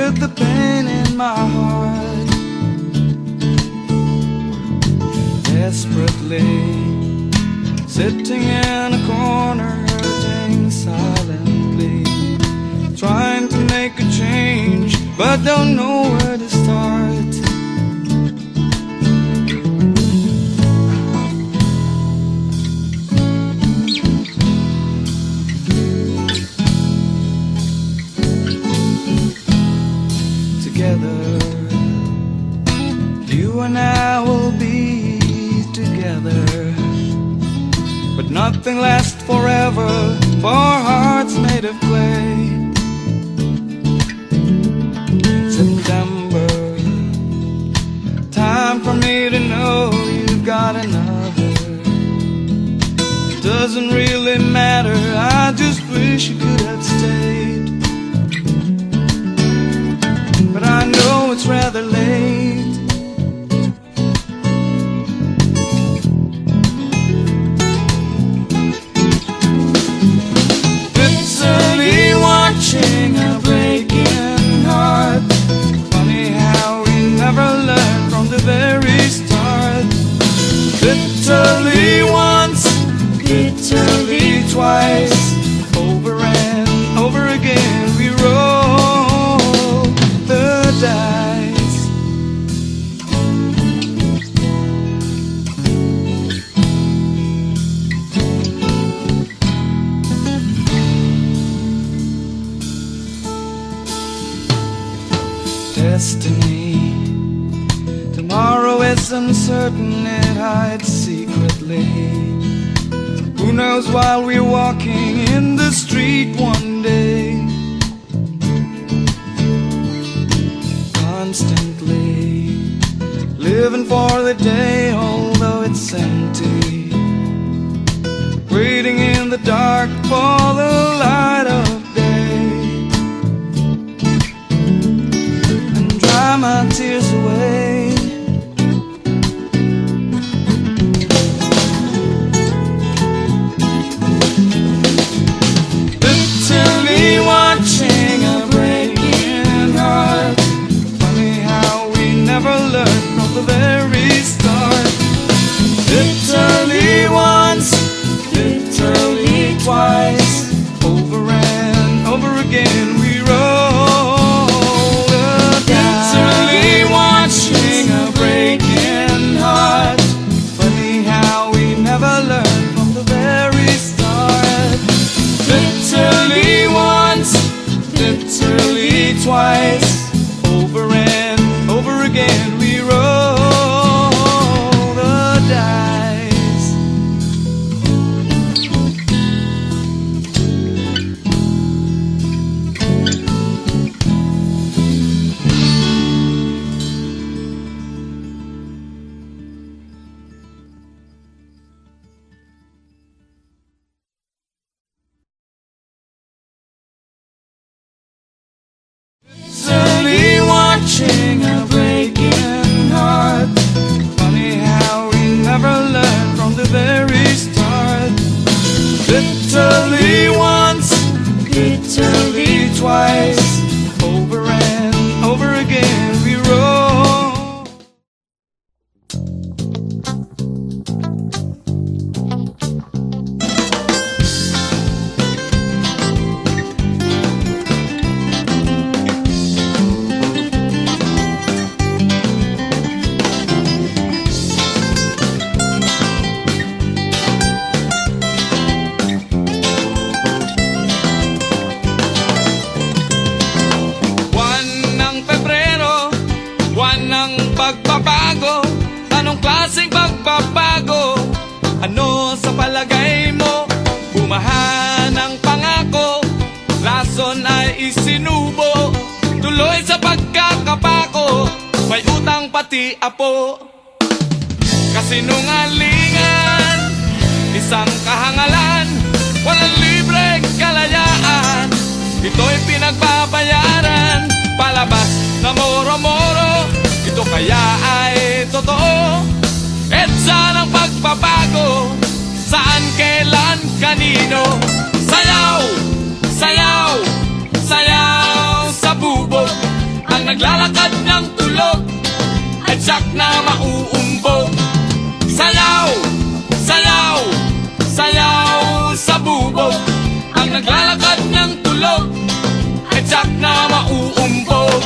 with the pain in my heart. Desperately sitting in a corner, hurting silently, trying to make a change, but don't know where to start. Together, you and I will be together, but nothing lasts forever for hearts made of clay. September, time for me to know you've got another. It doesn't really matter, I just wish you could have stayed. But I know it's rather late. Bitterly watching a breaking heart. Funny how we never learned from the very start. Bitterly once, bitterly twice, over and over again we roll the dice. Destiny, tomorrow is uncertain, it hides secretly. Who knows while we're walking in the street one day. Constantly living for the day, although it's empty, waiting in the dark for the light of day, and dry my tears away. Bitterly watching a breaking heart. Never learned from the very start. Bitterly once, bitterly twice, over and over again we roll the dice. Bitterly watching a breaking heart. Funny how we never learned from the very start. Bitterly once, bitterly twice, over and over again we roll the dice. Bitterly watching a breaking heart. Funny how we never learned from the very start. Bitterly once, bitterly twice, over and over again we roll. Pagbabago, anong klaseng pagbabago? Ano sa palagay mo? Bumaha ng pangako, lason ay isinubo, tuloy sa pagkakapako, may utang pati apo. Kasinungalingan, isang kahangalan, walang libreng kalayaan, ito'y pinagbabayaran, palabas na moro-moro, ito kaya ay totoo. EDSA ng pagbabago, saan, kailan, kanino? Sayaw, sayaw, sayaw sa bubog, naglalakad ng tulog at siyak na mauumbog. Sayaw, sayaw, sayaw sa bubog. Ang naglalakad ng tulog at siyak na mauumbog.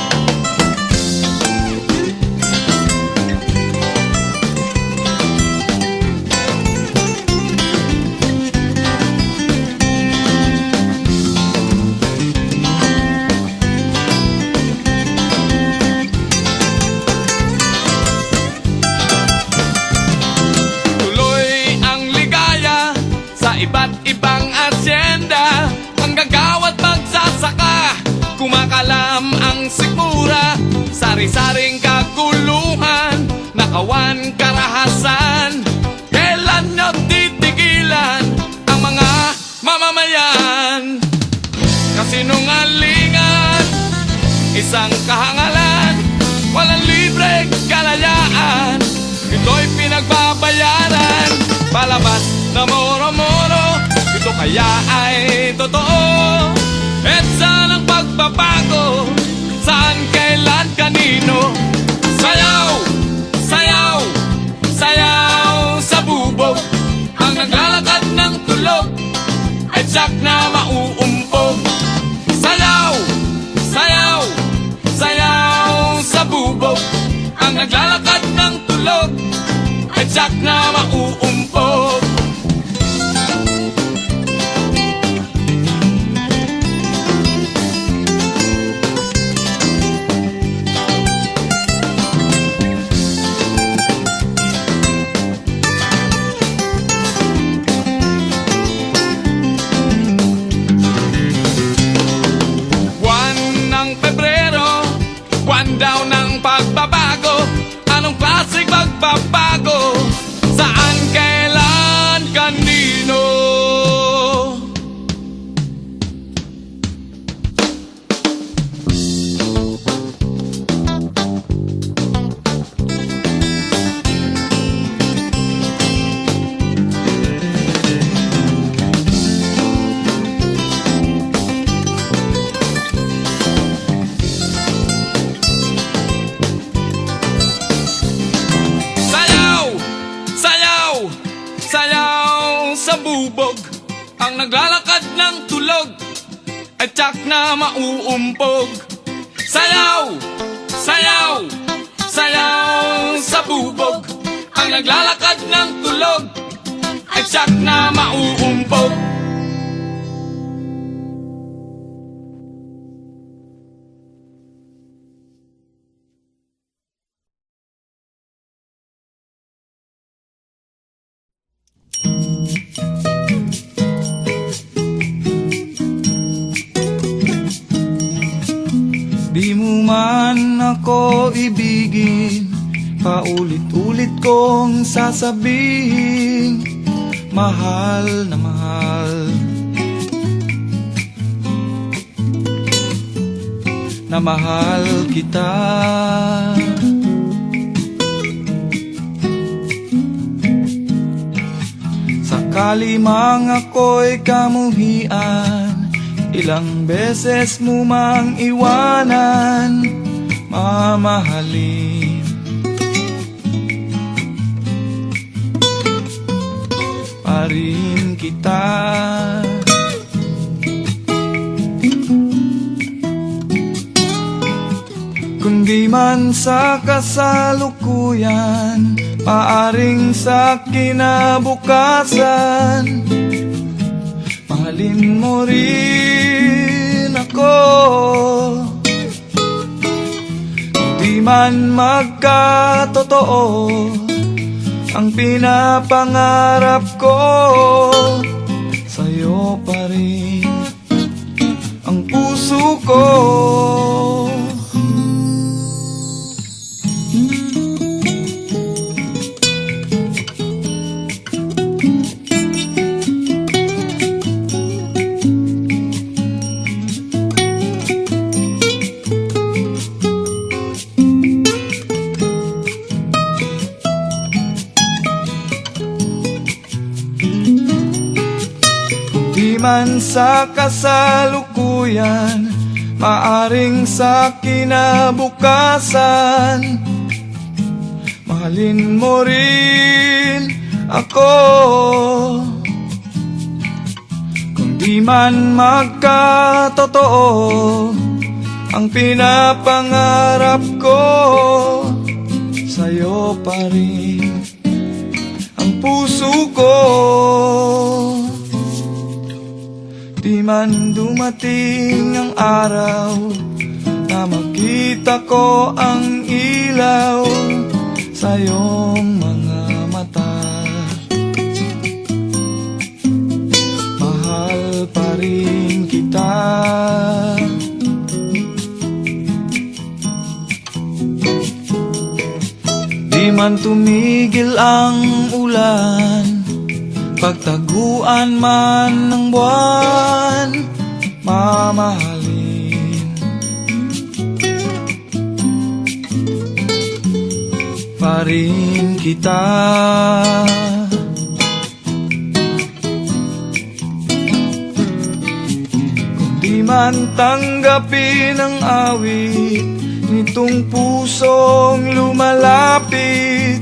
Iba't ibang asyenda, manggagawa at magsasaka, kumakalam ang sikmura, sari-saring kaguluhan, nakawan karahasan. Kailan nyo titigilan ang mga mamamayan? Kasinungalingan, isang kahangalan, walang libreng kalayaan, ito'y pinagbabayaran. Palabas na moro-moro, ito kaya ay totoo. Etsa ng pagbabago, saan, kailan, kanino. Sayaw, sayaw, sayaw sa bubog. Ang naglalakad ng tulog ay tiyak na mauumpog. Sayaw, sayaw, sayaw sa bubog. Ang naglalakad ng tulog ay tiyak na mauumpog. Buwan ng Pebrero, buwan daw ng pagbabago. Anong klaseng pagbabago? Saan, kailan, kanino? Sayaw sa bubog. Ang naglalakad ng tulog at tiyak na mauumpog. Sayaw, sayaw, sayaw sa bubog. Ang naglalakad ng tulog at tiyak na mauumpog. Di mo man ako ibigin, paulit-ulit kong sasabihin, mahal na mahal. Na mahal kita. Sakali mang ako'y kamuhian, ilang beses mo mang iwanan, mamahalin pa rin kita. Kundi man sa kasalukuyan, paaring sa kinabukasan, mahalin mo rin ako. Di man magkatotoo ang pinapangarap ko, sa'yo pa rin ang puso ko. Di man sa kasalukuyan maaring sa kinabukasan mahalin mo rin ako. Kung di man magkatotoo ang pinapangarap ko, sa'yo pa rin ang puso ko. Di man dumating ang araw na makita ko ang ilaw sa iyong mga mata, mahal pa rin kita. Di man tumigil ang ulan, pagtaguan man ng buwan, mamahalin pa rin kita. Kung di man tanggapin ang awit nitong pusong lumalapit,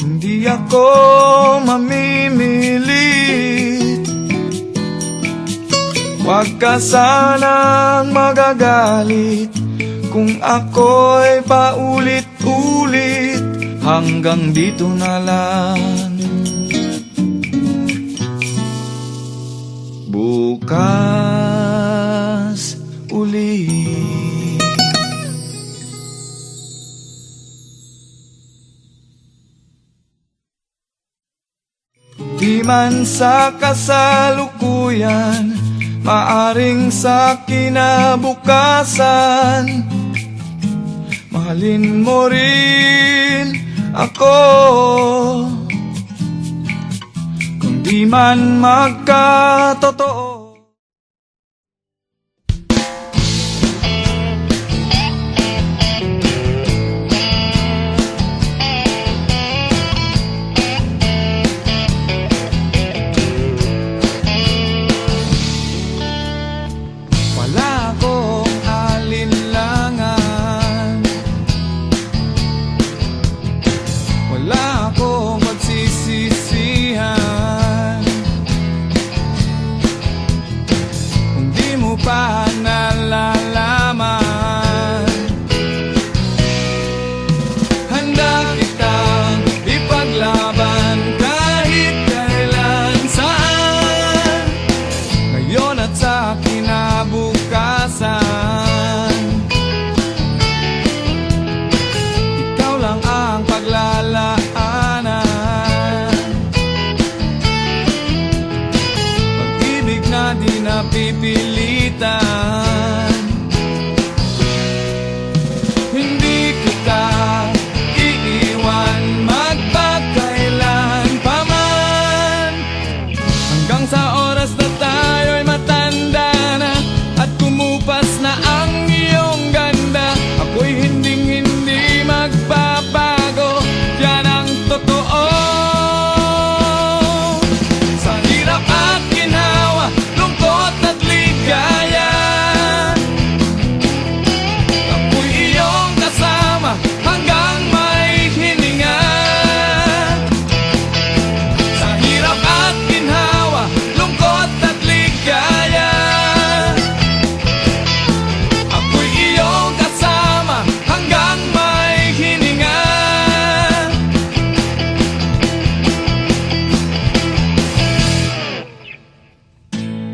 hindi ako mamimilit. Huwag ka sanang magagalit kung ako'y paulit-ulit. Hanggang dito na lang. Bukas ulit. Di man sa kasalukuyan, maaring sa kinabukasan mahalin mo rin ako. Kung di man magkatotoo. Pipilitan, hindi kita iiwan magpakailan pa man, hanggang sa oras na tayo'y matanda na at kumupas na ang iyong ganda. Ako'y hinding-hindi magbabago, yan ang totoo. Sa hirap at ginhawa, lungkot at ligaya, ako'y iyong kasama hanggang may hininga. Sa hirap at ginhawa, lungkot at ligaya, ako'y iyong kasama hanggang may hininga.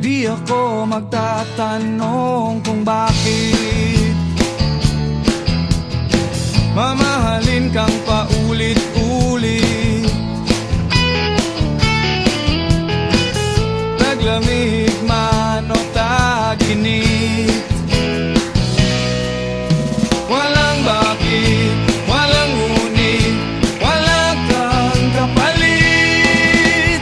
Di ako magtatanong kung bakit mamahalin kang paulit-ulit. Taglamig man o taginit, walang bakit, walang ngunit, wala kang kapalit.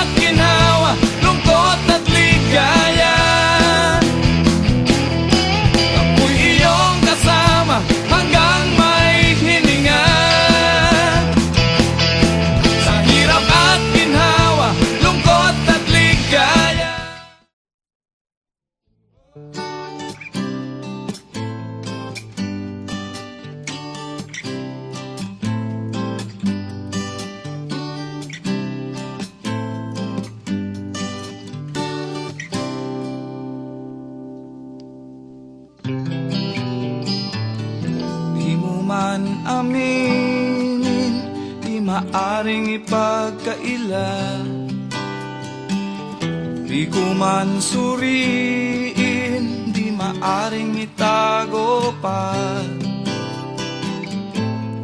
at ginhawa, lungkot at ligaya. Ako'y iyong kasama hanggang may hininga. Sa hirap at ginhawa, lungkot at ligaya. Di mo man aminin, di maaring ipagkaila. Di ko man suriin, di maaring itago pa.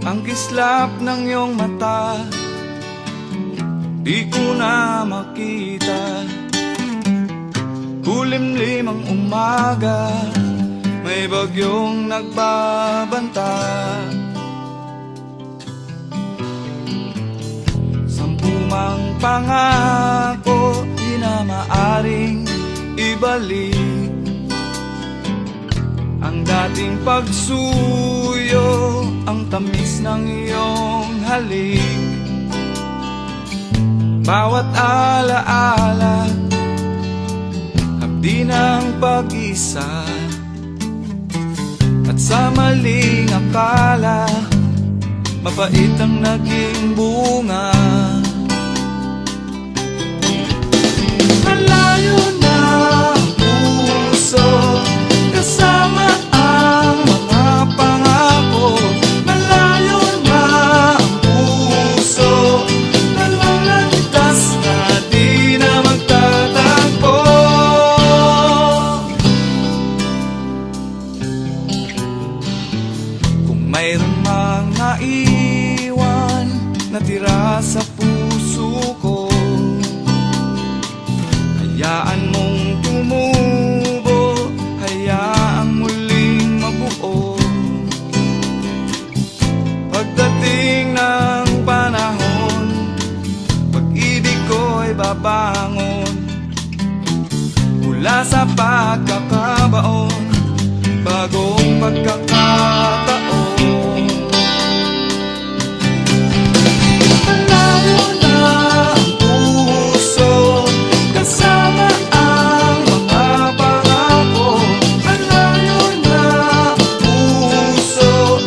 Ang kislap ng iyong mata, di ko na makita. Kulimlim ang umaga, may bagyong nagbabanta. Sampumang pangako, di na maaring ibalik. Ang dating pagsuyo, ang tamis ng iyong halik. Bawat alaala, habdi ng pag-isa. At sa maling akala, mapait ang naging bunga. Malayo na ang puso, kasama ang mga pangako. Malayo na ang puso, dalawang landas na di na magtatagpo. Kung mayroon mang naiwan na tira sa puso ko, hayaan mong tumubo, hayaang muling mabuo. Pagdating ng panahon, pag-ibig ko'y babangon. Mula sa pagkakabaon, bagong pagkakataon. Malayo na ang puso, kasama ang mga pangako. Malayo na ang puso,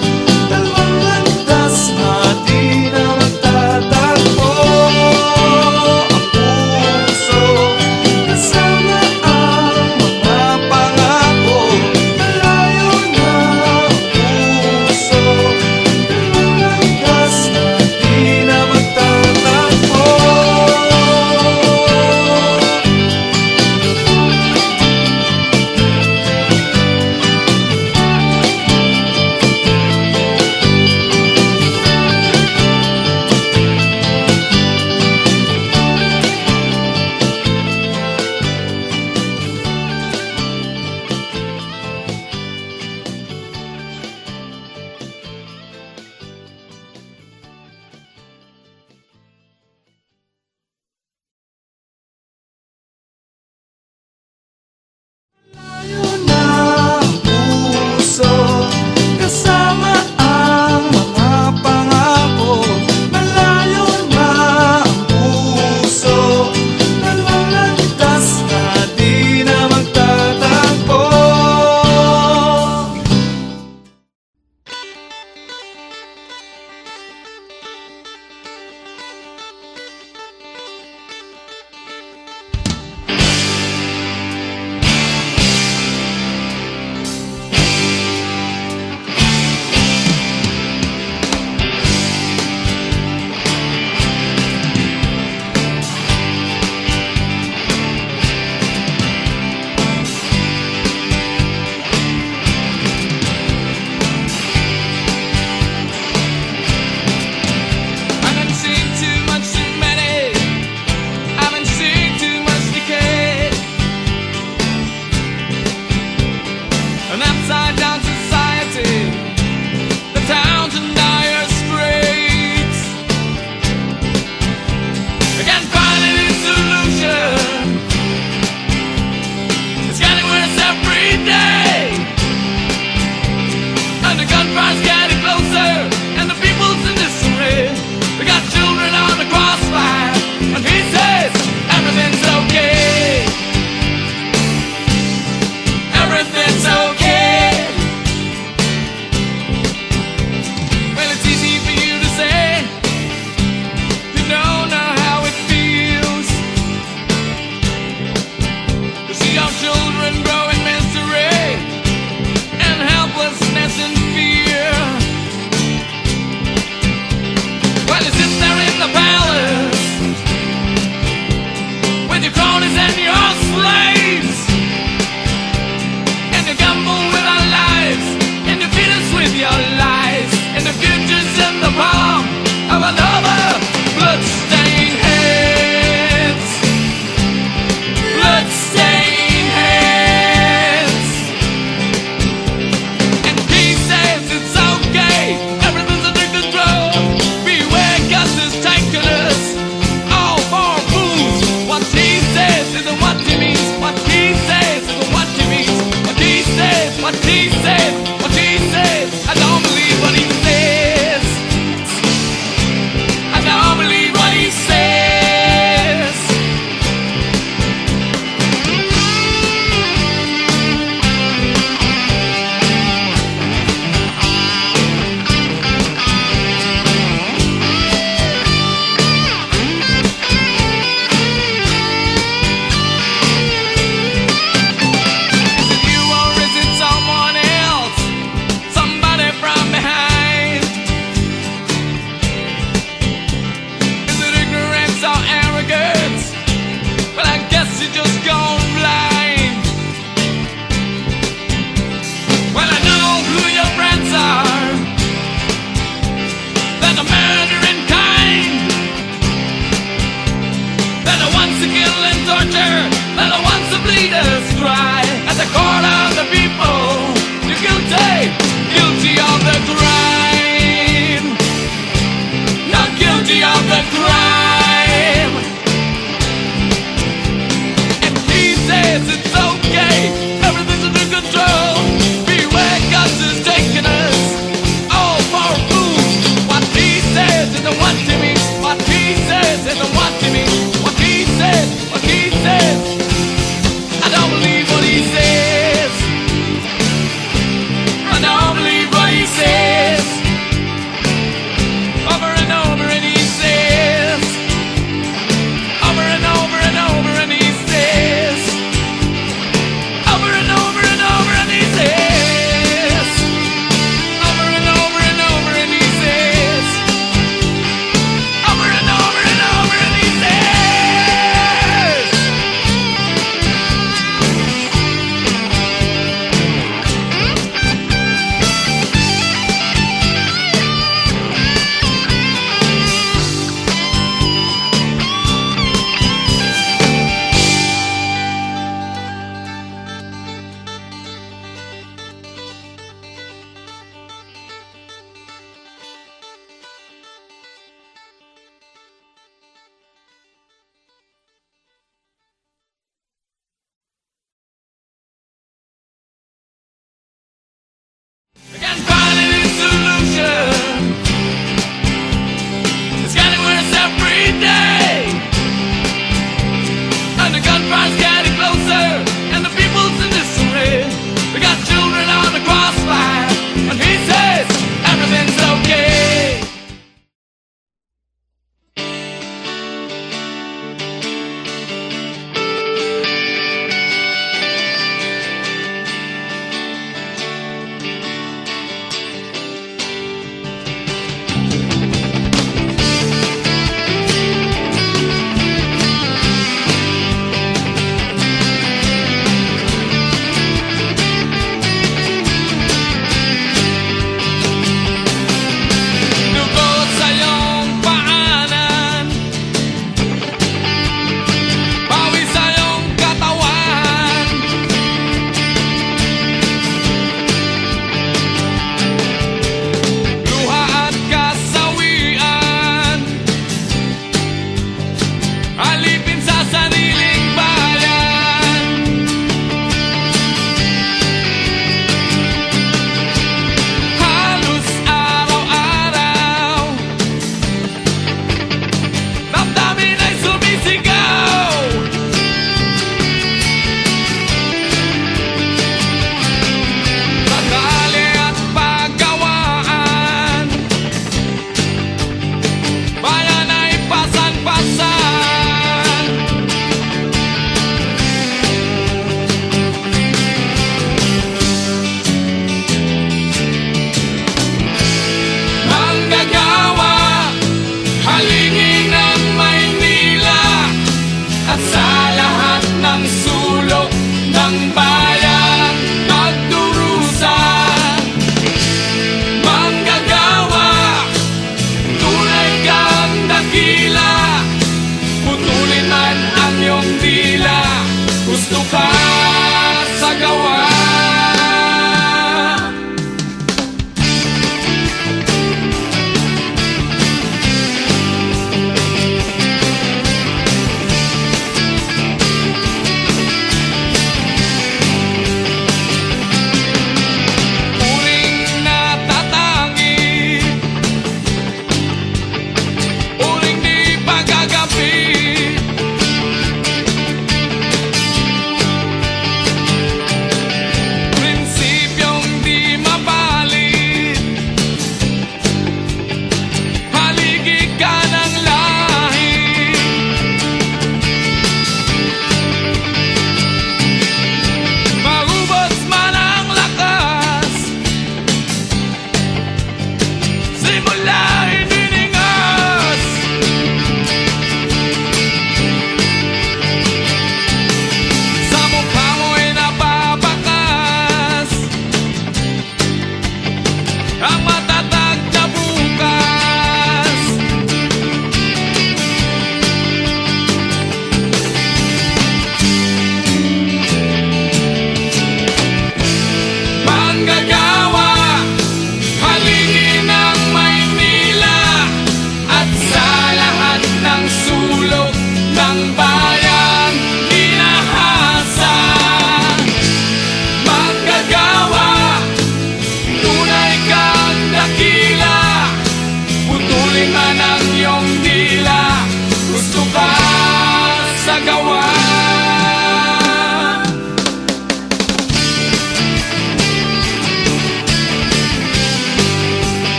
dalawang landas na di na magtatagpo. Ang puso, kasama ang mga pangako. Malayo na ang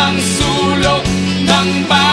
ang sulok ng bayan.